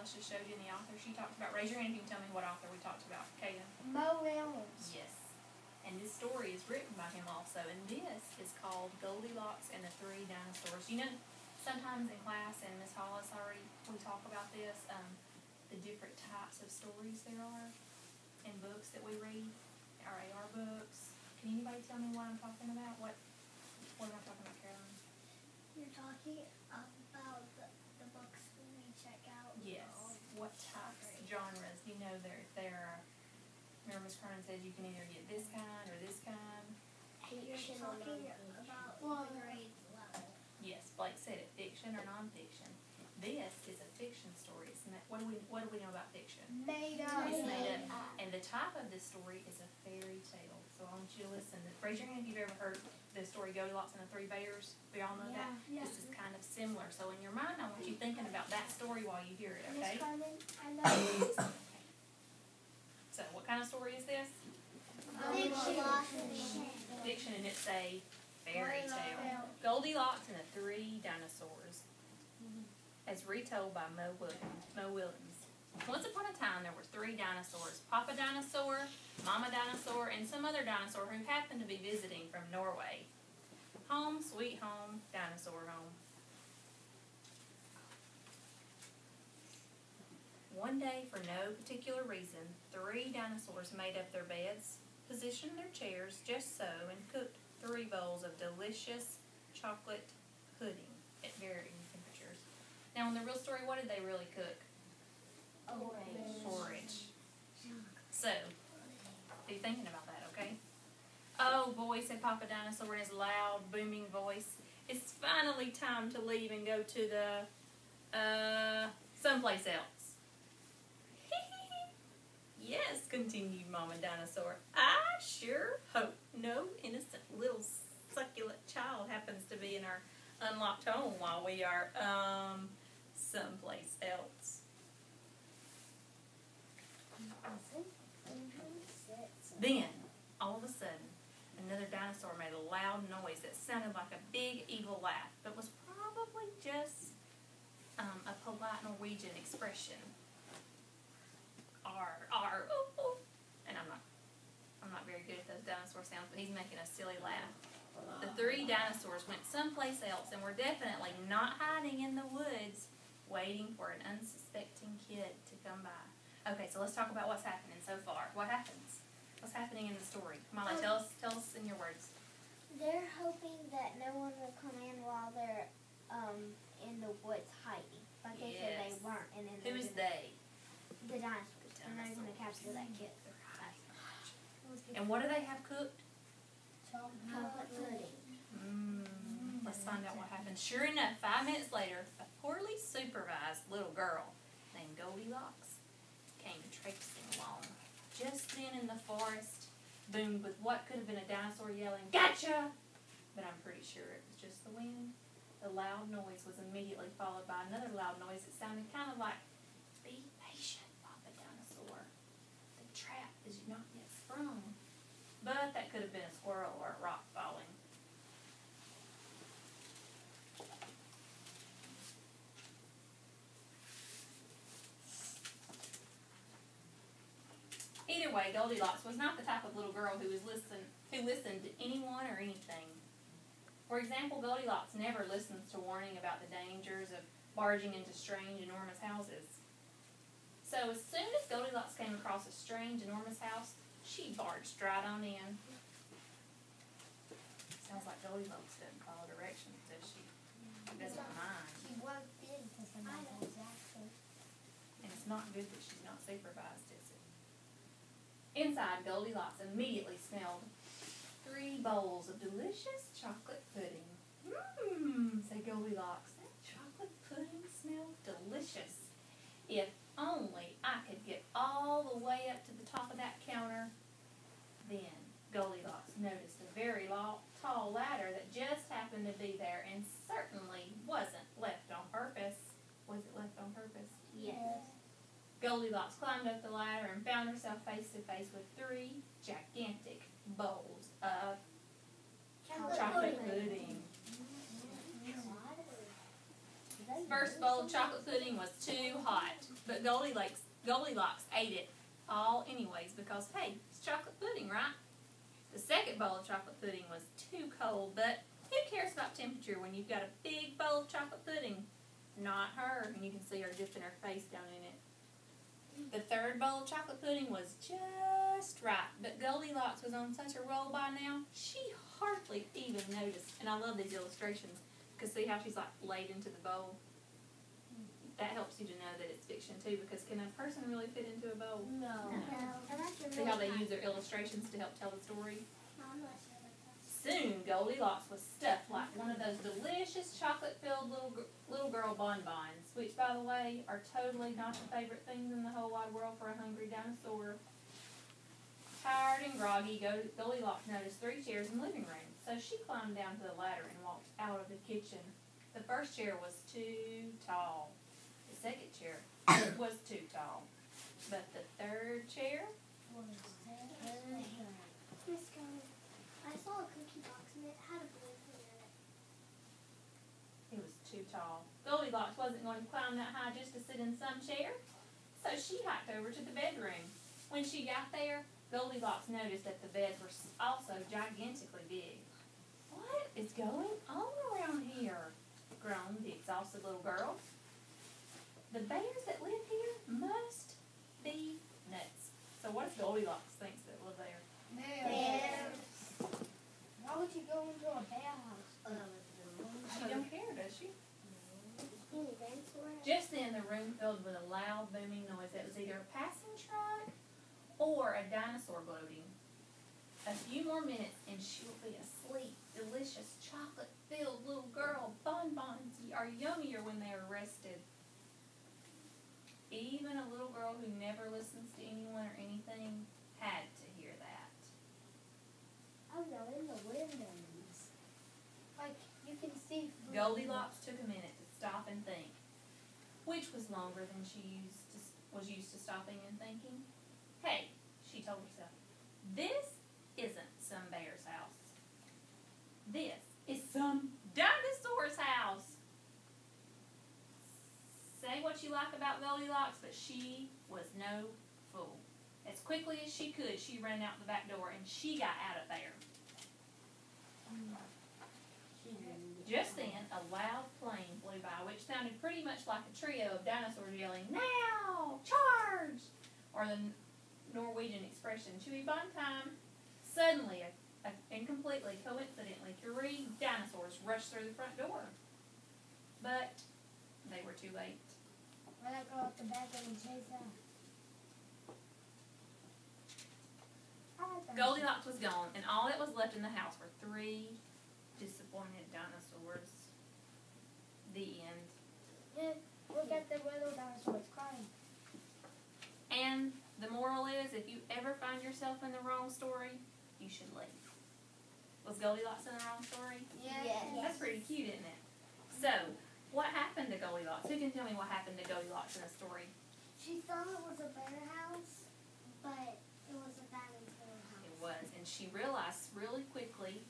Alice just showed you in the author she talked about. Raise your hand if you can tell me what author we talked about. Kaden. Mo Willems. Yes. And this story is written by him also. And this is called Goldilocks and the Three Dinosaurs. You know, sometimes in class, and Miss Hollis already, we talk about this, the different types of stories there are in books that we read, our AR books. Can anybody tell me what I'm talking about? What am I talking about, Caroline? You're talking about the books we check out. Yes. What types, genres? You know, there are. Remember, Miss Cronin says you can either get this kind or this kind. You're talking about the grade level. Yes, Blake said it. Fiction or nonfiction. This is a fiction story. Isn't it? What do we know about fiction? Made up. It's made up. And the type of this story is a fairy tale. So I want you to listen. Raise your hand if you've ever heard the story Goldilocks and the Three Bears. We all know that? Yeah. This is kind of similar. So in your mind, I want you thinking about that story while you hear it, okay? Miss Carmen, I know. So what kind of story is this? Fiction. Fiction, and it's a fairy tale. Goldilocks and the Three Dinosaurs, as retold by Mo Willems. Once upon a time, there were three dinosaurs: Papa Dinosaur, Mama Dinosaur, and some other dinosaur who happened to be visiting from Norway. Home, sweet home, dinosaur home. One day, for no particular reason, three dinosaurs made up their beds, positioned their chairs just so, and cooked 3 bowls of delicious chocolate pudding at varying temperatures. Now, in the real story, what did they really cook? Porridge. So, be thinking about that, okay? Oh boy, said Papa Dinosaur in his loud, booming voice. It's finally time to leave and go to the, someplace else. Yes, continued Mama Dinosaur. I sure hope no innocent little succulent child happens to be in our unlocked home while we are, someplace else. Then, all of a sudden, another dinosaur made a loud noise that sounded like a big evil laugh, but was probably just a polite Norwegian expression. R, ooh, ooh. And I'm not very good at those dinosaur sounds, but he's making a silly laugh. The three dinosaurs went someplace else and were definitely not hiding in the woods, waiting for an unsuspecting kid to come by. Okay, so let's talk about what's happening so far. What happens? What's happening in the story? Molly, tell us in your words. They're hoping that no one will come in while they're in the woods hiding. But they said they weren't. And then who's they? The dinosaurs. And they're going to capture that kid. And what do they have cooked? Chocolate pudding. Let's find out what happened. Sure enough, 5 minutes later, a poorly supervised little girl named Goldilocks came traipsing along. Just then in the forest boomed with what could have been a dinosaur yelling, "Gotcha!" But I'm pretty sure it was just the wind. The loud noise was immediately followed by another loud noise that sounded kind of like, "Be patient, Papa Dinosaur. The trap is not yet sprung." But that could have been a squirrel or a rock falling. Either way, Goldilocks was not the type of little girl who listened to anyone or anything. For example, Goldilocks never listens to warning about the dangers of barging into strange, enormous houses. So as soon as Goldilocks came across a strange, enormous house, she barged right on in. Sounds like Goldilocks doesn't follow directions, does she? Doesn't mind. She walked into somebody's house. And it's not good that she's not supervised, is it? Inside, Goldilocks immediately smelled 3 bowls of delicious chocolate pudding. Said Goldilocks. That chocolate pudding smelled delicious. If only I could get all the way up to the top of that counter. Then Goldilocks noticed a very tall ladder that just happened to be there and certainly wasn't left on purpose. Was it left on purpose? Yes. Goldilocks climbed up the ladder and found herself face to face with 3 gigantic bowls of chocolate pudding. First bowl of chocolate pudding was too hot, but But Goldilocks ate it all anyways because, hey, it's chocolate pudding, right? The second bowl of chocolate pudding was too cold, but who cares about temperature when you've got a big bowl of chocolate pudding? Not her, and you can see her dipping her face down in it. The third bowl of chocolate pudding was just right, but Goldilocks was on such a roll by now, she hardly even noticed. And I love these illustrations, because see how she's like laid into the bowl? That helps you to know that it's fiction too, because can a person really fit into a bowl? No. See how they use their illustrations to help tell the story? Soon, Goldilocks was stuffed like one of those delicious chocolate-filled little girl bonbons, which, by the way, are totally not the favorite things in the whole wide world for a hungry dinosaur. Tired and groggy, Goldilocks noticed 3 chairs in the living room, so she climbed down to the ladder and walked out of the kitchen. The first chair was too tall. The second chair was too tall. But the third chair was Miss Kelly, I saw a cookie box and it had a blue thing in it. It was too tall. Goldilocks wasn't going to climb that high just to sit in some chair, so she hiked over to the bedroom. When she got there, Goldilocks noticed that the beds were also gigantically big. What is going on around here? Groaned the exhausted little girl. The bears that live here must be nuts. So what if Goldilocks thinks that live there? Bears. Why would you go into a bear house? She don't care, does she? Any dinosaur? Just then, the room filled with a loud, booming noise that was either a passing truck or a dinosaur gloating. A few more minutes, and she will be asleep. Delicious, chocolate-filled little girl bonbons are yummier when they are rested. Even a little girl who never listens to anyone or anything had to hear that. Oh no, in the windows. Like, you can see. Goldilocks took a minute to stop and think, which was longer than she was used to stopping and thinking. Hey, she told herself, this isn't some bear's house. This is some dinosaur's house. Say what you like about Goldilocks, but she was no fool. As quickly as she could, she ran out the back door, and she got out of there. Just then, a loud plane flew by, which sounded pretty much like a trio of dinosaurs yelling, "Now! Charge!" Or the Norwegian expression, "Chewy bon time." Suddenly, and completely coincidentally, 3 dinosaurs rushed through the front door. But they were too late. Why not go up the back and chase out? Goldilocks was gone, and all that was left in the house were 3 disappointed dinosaurs. The end. Yeah, look at the little dinosaurs crying. And the moral is, if you ever find yourself in the wrong story, you should leave. Was Goldilocks in the wrong story? Yes. That's pretty cute, isn't it? So, what happened to Goldilocks? Who can tell me what happened to Goldilocks in the story? She thought it was a bear house, but it was a dinosaur house. It was, and she realized really quickly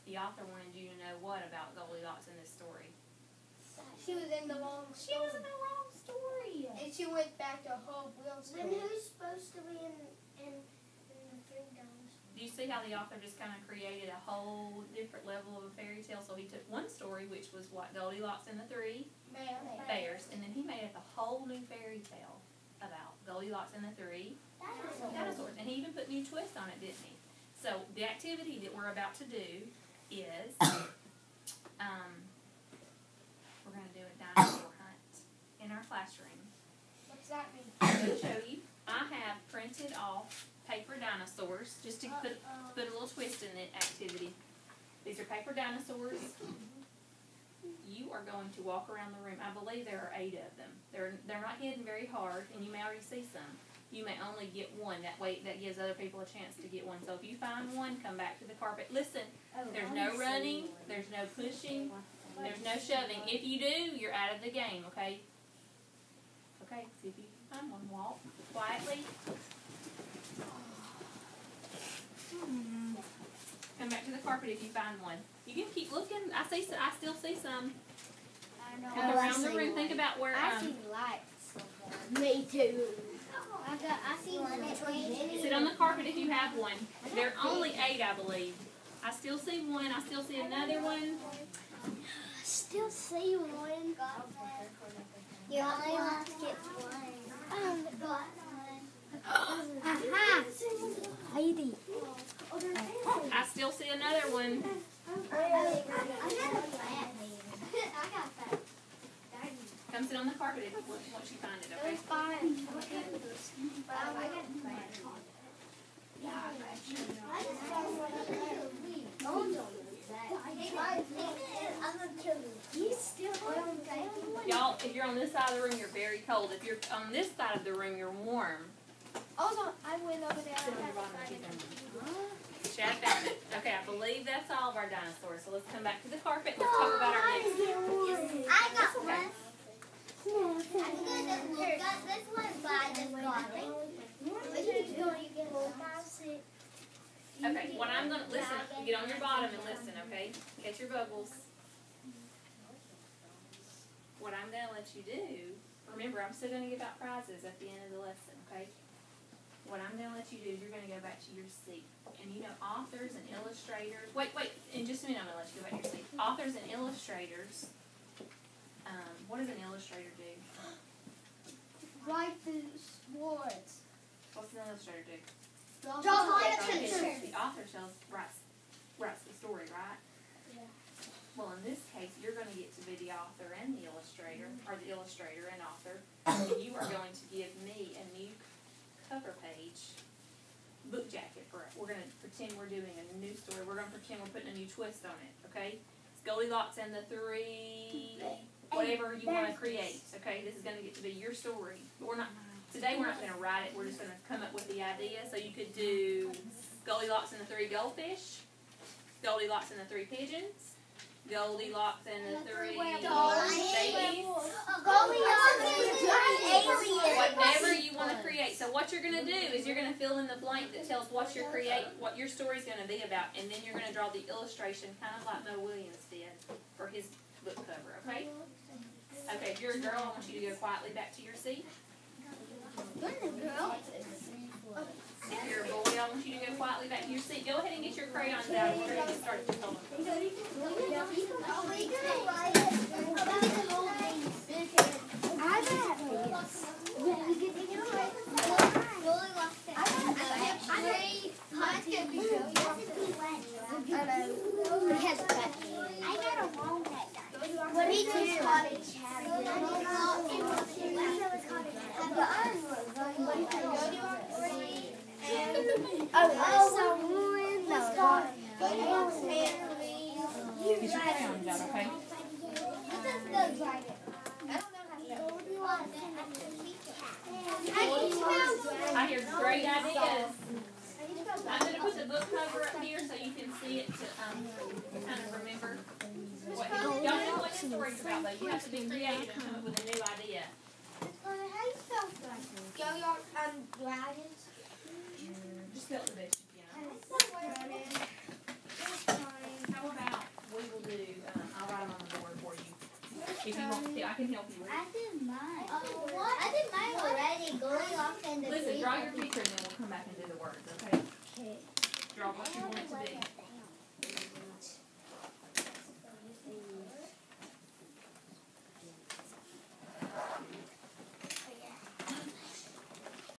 the author wanted you to know what about Goldilocks in this story? She was in the wrong story. She was in the wrong story. And she went back to Hope Will's story. Then who's supposed to be in the 3 dinosaurs? Do you see how the author just kind of created a whole different level of a fairy tale? So he took one story, which was what, Goldilocks and the 3 bears, and then he made up a whole new fairy tale about Goldilocks and the 3 dinosaurs. And he even put new twists on it, didn't he? So the activity that we're about to do is we're going to do a dinosaur hunt in our classroom. What's that mean? I'm going to show you. I have printed off paper dinosaurs just to put a little twist in the activity. These are paper dinosaurs. You are going to walk around the room. I believe there are 8 of them. They're not hidden very hard, and you may already see some. You may only get one. That way, that gives other people a chance to get one. So if you find one, come back to the carpet. Listen, there's no running, there's no pushing, there's no shoving. If you do, you're out of the game, okay? Okay, see if you can find one. Walk quietly. Come back to the carpet if you find one. You can keep looking. I still see some. I know. Look around the room. Think about where. I see lights. Me too. I see one. Sit on the carpet if you have one. There are only 8, I believe. I still see one. I still see another one. I still see one. You only have to get one. Aha! Heidi. I still see another one. Come sit on the carpet if once you find it, okay? Y'all, if you're on this side of the room, you're very cold. If you're on this side of the room, you're warm. Also, I went over there. Chad found it. Okay, I believe that's all of our dinosaurs. So let's come back to the carpet. Let's talk about our next. I got one. Okay. This one, but I just got it. Okay, what I'm going to, listen, get on your bottom and listen, okay? Catch your bubbles. What I'm going to let you do, remember, I'm still going to give out prizes at the end of the lesson, okay? What I'm going to let you do is you're going to go back to your seat. And you know, authors and illustrators, wait, in just a minute I'm going to let you go back to your seat. Authors and illustrators, what does an illustrator do? Write the words. What's an illustrator do? Draw pictures. The author writes the story, right? Yeah. Well, in this case, you're going to get to be the author and the illustrator, or the illustrator and author, and you are going to give me a new cover page book jacket for it. We're going to pretend we're doing a new story. We're going to pretend we're putting a new twist on it, okay? It's Goldilocks and the 3, whatever you want to create, okay? This is going to get to be your story. But today we're not going to write it. We're just going to come up with the idea. So you could do Goldilocks and the 3 goldfish, Goldilocks and the 3 pigeons, Goldilocks and the 3 babies. Whatever you want to create. So what you're going to do is you're going to fill in the blank that tells what your story's going to be about, and then you're going to draw the illustration, kind of like Mo Williams did for his book cover. Okay? Okay. If you're a girl, I want you to go quietly back to your seat. If you're a boy, I want you to go quietly back to your seat. Go ahead and get your crayons out. We're ready to get started. Hold on. Get your crayons out, okay? I hear great ideas. I'm going to put the book cover up here so you can see it to kind of remember. Y'all know what the story's about, though. You have to be creative and come up with a new idea. Dragons. Just fill it the best you can. How about we will do, I'll write them on the board for you. If you want to, I can help you with it. I did mine. I did mine already. Listen, draw your picture and then we'll come back and do the words, okay? Draw what you want it to be.